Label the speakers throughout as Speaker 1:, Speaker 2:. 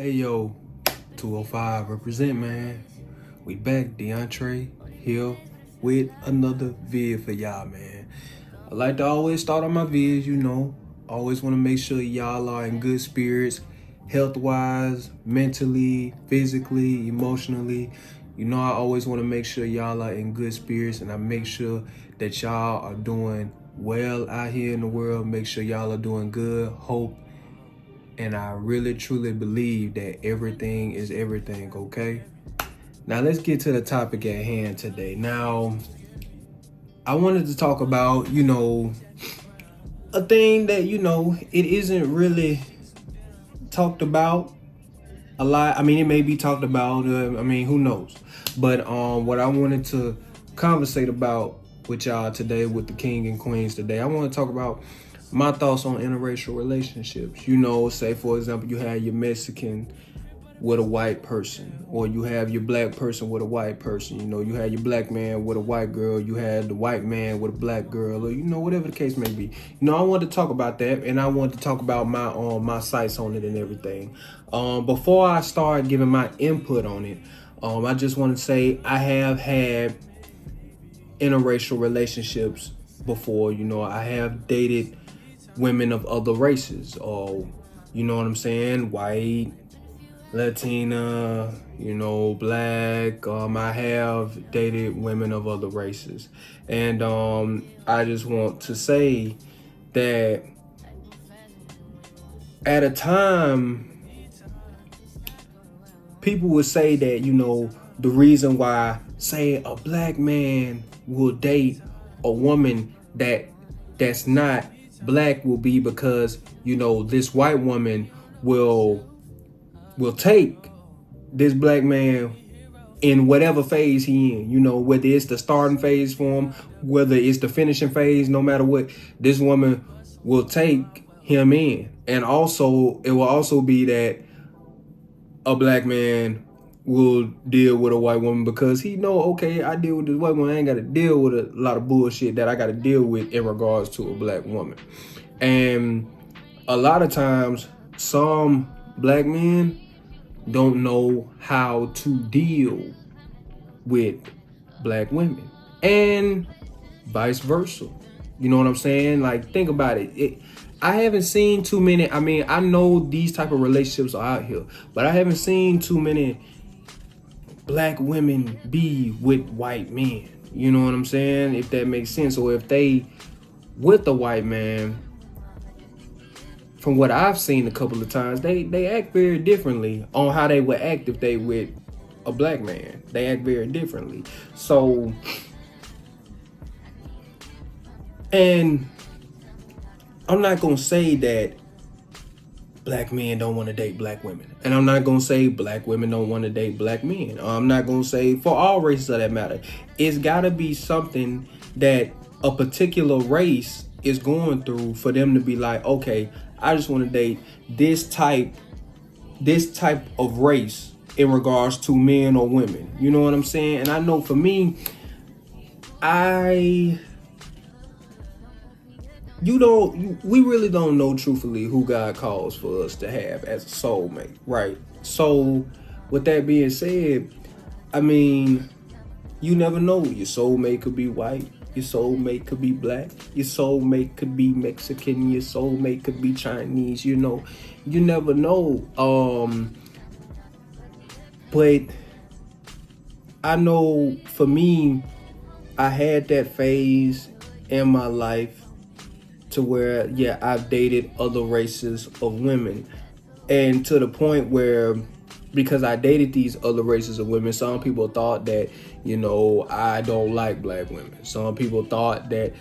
Speaker 1: Hey yo, 205 represent, man. We back, DeAndre here with another vid for y'all, man. I like to always start on my vids, Always want to make sure y'all are in good spirits, health wise, mentally, physically, emotionally. I always want to make sure y'all are in good spirits, and I make sure that y'all are doing well out here in the world. Make sure y'all are doing good. Hope and I really truly believe that everything is everything, okay? Now let's get to the topic at hand today. Now, I wanted to talk about, a thing that, it isn't really talked about a lot. I mean, it may be talked about, who knows? But what I wanted to conversate about with y'all today, with the king and queens today, I want to talk about my thoughts on interracial relationships. Say for example, you have your Mexican with a white person, or you have your black person with a white person. You have your black man with a white girl, you had the white man with a black girl, or whatever the case may be. I want to talk about that, and I want to talk about my sights on it and everything. Before I start giving my input on it, I just want to say I have had interracial relationships before. I have dated women of other races, or you know what I'm saying, white, Latina, black. I have dated women of other races. And I just want to say that at a time, people would say that, the reason why, say, a black man will date a woman that's not black will be because, this white woman will take this black man in whatever phase he in, whether it's the starting phase for him, whether it's the finishing phase, no matter what, this woman will take him in. And also, it will also be that a black man will deal with a white woman because he know, okay, I deal with this white woman, I ain't got to deal with a lot of bullshit that I got to deal with in regards to a black woman. And a lot of times, some black men don't know how to deal with black women, and vice versa. You know what I'm saying? Like, think about it. I haven't seen too many. I mean, I know these type of relationships are out here, but I haven't seen too many black women be with white men. You know what I'm saying? If that makes sense. Or if they with a white man, from what I've seen a couple of times, they act very differently on how they would act if they with a black man. They act very differently. So, and I'm not gonna say that black men don't want to date black women, and I'm not gonna say black women don't want to date black men. I'm not gonna say for all races of that matter. It's gotta be something that a particular race is going through for them to be like, okay, I just want to date this type of race in regards to men or women. You know what I'm saying? And I know for me, we really don't know truthfully who God calls for us to have as a soulmate, right? So with that being said, I mean, you never know. Your soulmate could be white, your soulmate could be black, your soulmate could be Mexican, your soulmate could be Chinese, you never know. But I know for me, I had that phase in my life to where, yeah, I've dated other races of women. And to the point where, because I dated these other races of women, some people thought that, I don't like black women. Some people thought that,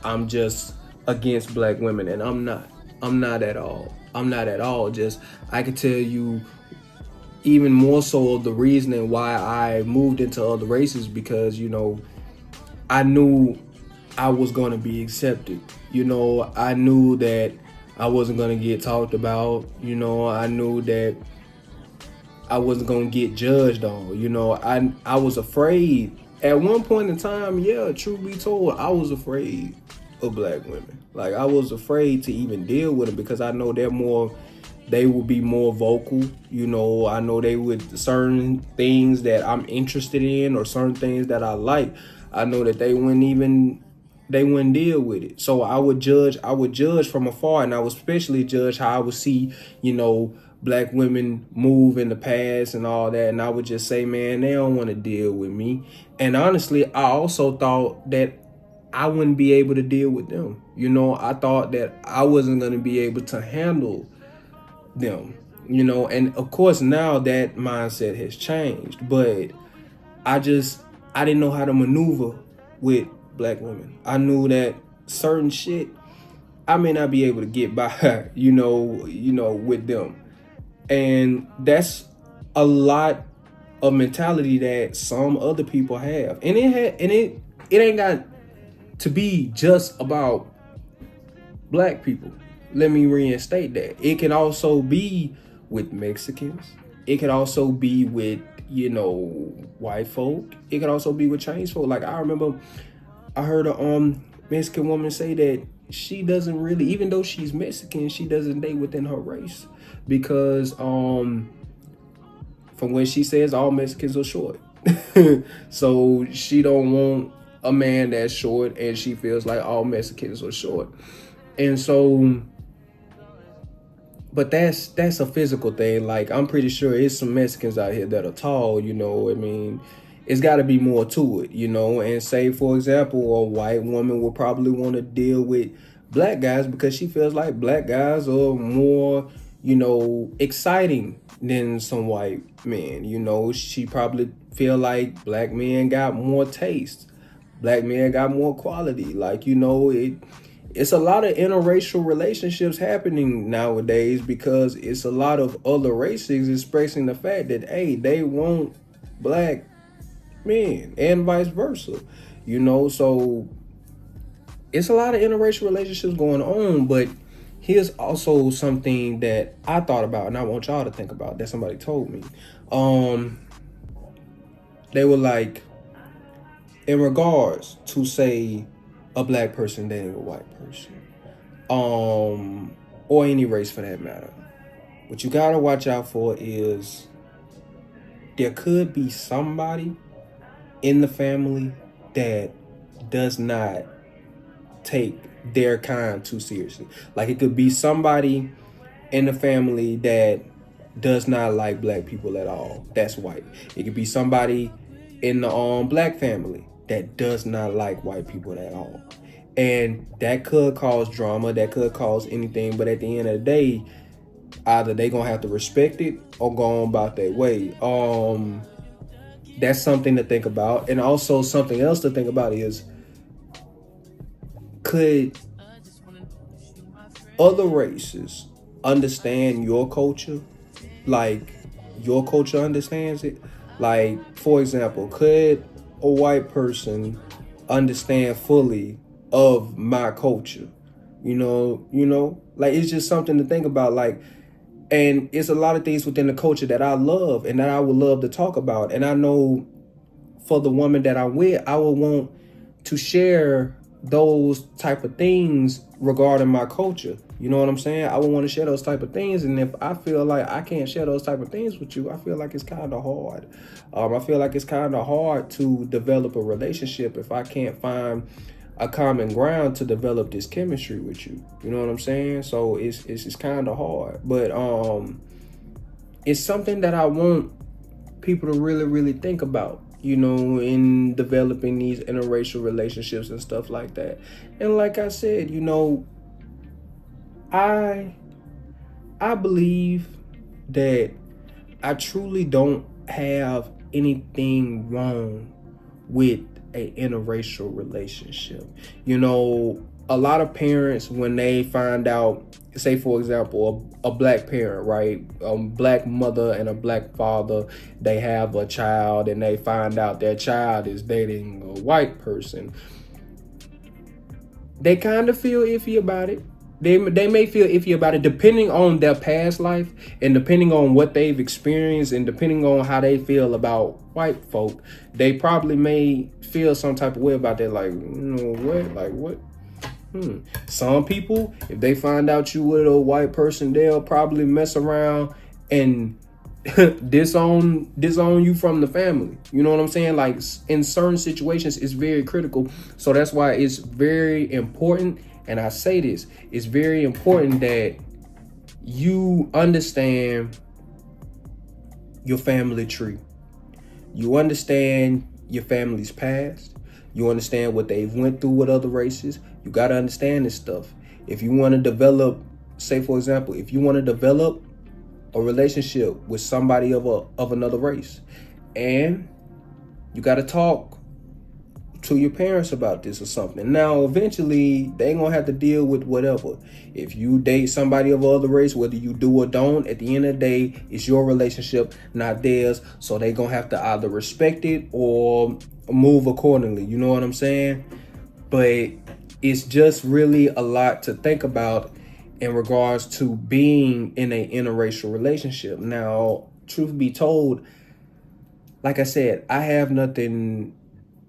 Speaker 1: I'm just against black women, and I'm not. I'm not at all. I'm not at all. Just, I could tell you even more so of the reasoning why I moved into other races, because, I knew I was going to be accepted. I knew that I wasn't going to get talked about. I knew that I wasn't going to get judged on. I was afraid. At one point in time, yeah, truth be told, I was afraid of black women. Like, I was afraid to even deal with them because I know they're more they would be more vocal. You know, I know they would, certain things that I'm interested in or certain things that I like, I know that they wouldn't deal with it. So I would judge from afar, and I would especially judge how I would see, you know, black women move in the past and all that. And I would just say, man, they don't want to deal with me. And honestly, I also thought that I wouldn't be able to deal with them. You know, I thought that I wasn't going to be able to handle them, you know. And of course now that mindset has changed, but I didn't know how to maneuver with black women. I knew that certain shit I may not be able to get by, with them. And that's a lot of mentality that some other people have. And it ain't got to be just about black people. Let me reinstate that. It can also be with Mexicans. It can also be with, white folk. It can also be with Chinese folk. Like I remember I heard a Mexican woman say that she doesn't really, even though she's Mexican, she doesn't date within her race because from what she says, all Mexicans are short. So she don't want a man that's short, and she feels like all Mexicans are short. And so, but that's a physical thing. Like I'm pretty sure it's some Mexicans out here that are tall, I mean, it's got to be more to it, and say, for example, a white woman will probably want to deal with black guys because she feels like black guys are more, exciting than some white men. She probably feel like black men got more taste. Black men got more quality. Like, it's a lot of interracial relationships happening nowadays because it's a lot of other races expressing the fact that, hey, they want black men and vice versa, so it's a lot of interracial relationships going on. But here's also something that I thought about and I want y'all to think about that somebody told me. They were like, in regards to, say, a black person dating a white person, or any race for that matter, what you gotta watch out for is there could be somebody in the family that does not take their kind too seriously. Like it could be somebody in the family that does not like black people at all. That's white. It could be somebody in the black family that does not like white people at all. And that could cause drama, that could cause anything, but at the end of the day, either they gonna have to respect it or go on about their way. That's something to think about. And also something else to think about is, could other races understand your culture like your culture understands it? Like, for example, could a white person understand fully of my culture? Like, it's just something to think about. Like, and it's a lot of things within the culture that I love and that I would love to talk about. And I know for the woman that I'm with, I would want to share those type of things regarding my culture. You know what I'm saying? I would want to share those type of things. And if I feel like I can't share those type of things with you, I feel like it's kind of hard. I feel like it's kind of hard to develop a relationship if I can't find a common ground to develop this chemistry with you. You know what I'm saying? So it's kind of hard. But it's something that I want people to really, really think about, in developing these interracial relationships and stuff like that. And like I said, I believe that I truly don't have anything wrong with an interracial relationship. A lot of parents, when they find out, say for example, a black parent, right? A black mother and a black father, they have a child and they find out their child is dating a white person. They kind of feel iffy about it. They may feel iffy about it depending on their past life and depending on what they've experienced and depending on how they feel about white folk. They probably may feel some type of way about that, like, what? Like, what? Some people, if they find out you with a white person, they'll probably mess around and disown you from the family. You know what I'm saying? Like, in certain situations, it's very critical. So that's why it's very important. And I say this, it's very important that you understand your family tree. You understand your family's past. You understand what they've went through with other races. You got to understand this stuff. If you want to develop, say for example, if you want to develop a relationship with somebody of another race, and you got to talk to your parents about this or something. Now, eventually, they ain't gonna have to deal with whatever. If you date somebody of other race, whether you do or don't, at the end of the day, it's your relationship, not theirs. So they gonna have to either respect it or move accordingly. You know what I'm saying? But it's just really a lot to think about in regards to being in an interracial relationship. Now, truth be told, like I said, I have nothing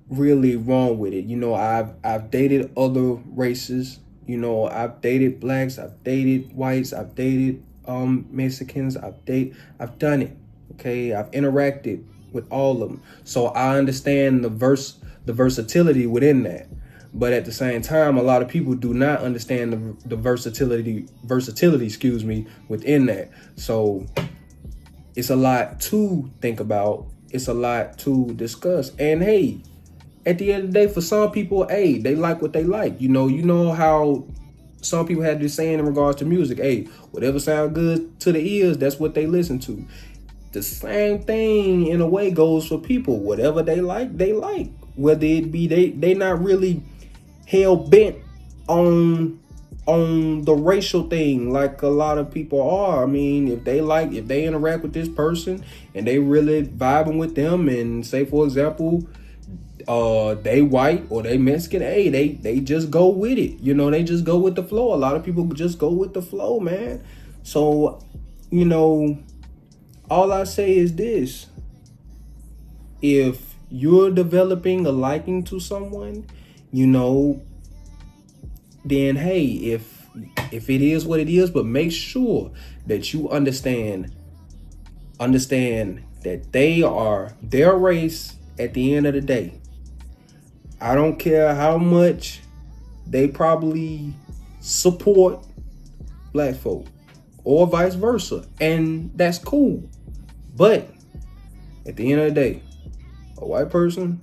Speaker 1: really wrong with it. You know, I've dated other races. You know, I've dated blacks, I've dated whites, I've dated Mexicans, I've done it. Okay, I've interacted with all of them, so I understand the versatility within that. But at the same time, a lot of people do not understand the versatility, excuse me, within that. So it's a lot to think about. It's a lot to discuss. And hey, at the end of the day, for some people, hey, they like what they like. You know how some people had this saying in regards to music. Hey, whatever sounds good to the ears, that's what they listen to. The same thing in a way goes for people. Whatever they like, they like. Whether it be they not really hell bent on the racial thing like a lot of people are. I mean, if they interact with this person and they really vibing with them, and say for example, they white or they Mexican, hey, they just go with it. You know, they just go with the flow. A lot of people just go with the flow, man. So, you know, all I say is this: if you're developing a liking to someone, you know, then hey, if it is what it is, but make sure that you understand that they are their race at the end of the day. I don't care how much they probably support black folk or vice versa, and that's cool. But at the end of the day, a white person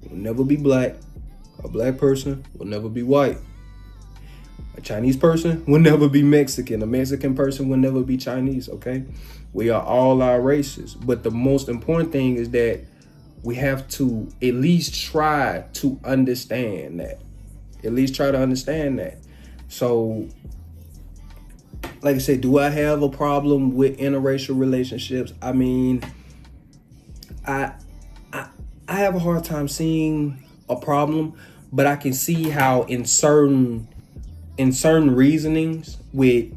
Speaker 1: will never be black. A black person will never be white. A Chinese person will never be Mexican. A Mexican person will never be Chinese, okay? We are all our races. But the most important thing is that we have to at least try to understand that. At least try to understand that. So, like I said, do I have a problem with interracial relationships? I mean, I have a hard time seeing a problem, but I can see how in certain reasonings with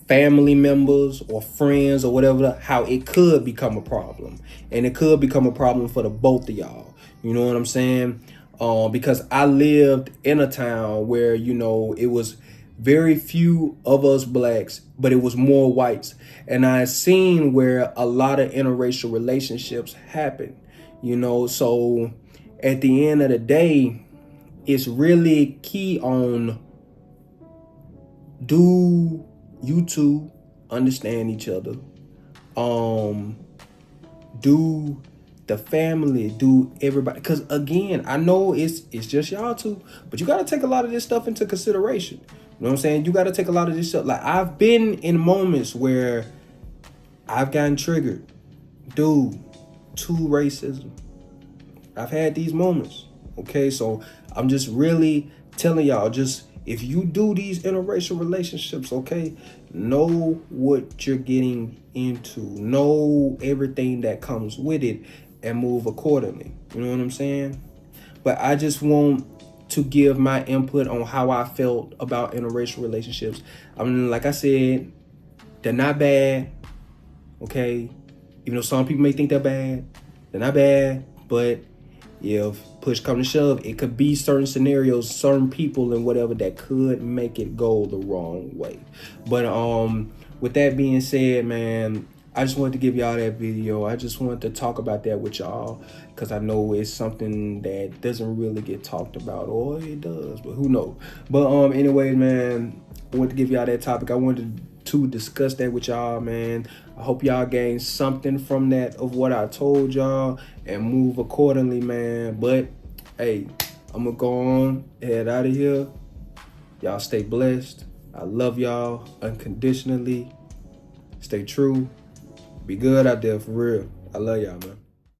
Speaker 1: family members or friends or whatever, how it could become a problem. And it could become a problem for the both of y'all. You know what I'm saying? Because I lived in a town where, you know, it was very few of us blacks, but it was more whites. And I seen where a lot of interracial relationships happen, you know. So at the end of the day, it's really key on, do you two understand each other? Do the family, do everybody? Because again, I know it's just y'all two, but you got to take a lot of this stuff into consideration. You know what I'm saying? You got to take a lot of this stuff. Like, I've been in moments where I've gotten triggered due to racism. I've had these moments. Okay, so I'm just really telling y'all, just if you do these interracial relationships, okay, know what you're getting into, know everything that comes with it, and move accordingly. You know what I'm saying? But I just want to give my input on how I felt about interracial relationships. I mean, like I said, they're not bad, okay? Even though some people may think they're bad, they're not bad, but if push come to shove, it could be certain scenarios, certain people and whatever that could make it go the wrong way. But with that being said, man, I just wanted to give y'all that video. I just wanted to talk about that with y'all because I know it's something that doesn't really get talked about, or it does, but who knows. But anyways, man, I wanted to give y'all that topic. I wanted to discuss that with y'all, man. I hope y'all gain something from that of what I told y'all and move accordingly, man. But hey, I'm gonna go on, head out of here. Y'all stay blessed. I love y'all unconditionally. Stay true. Be good out there for real. I love y'all, man.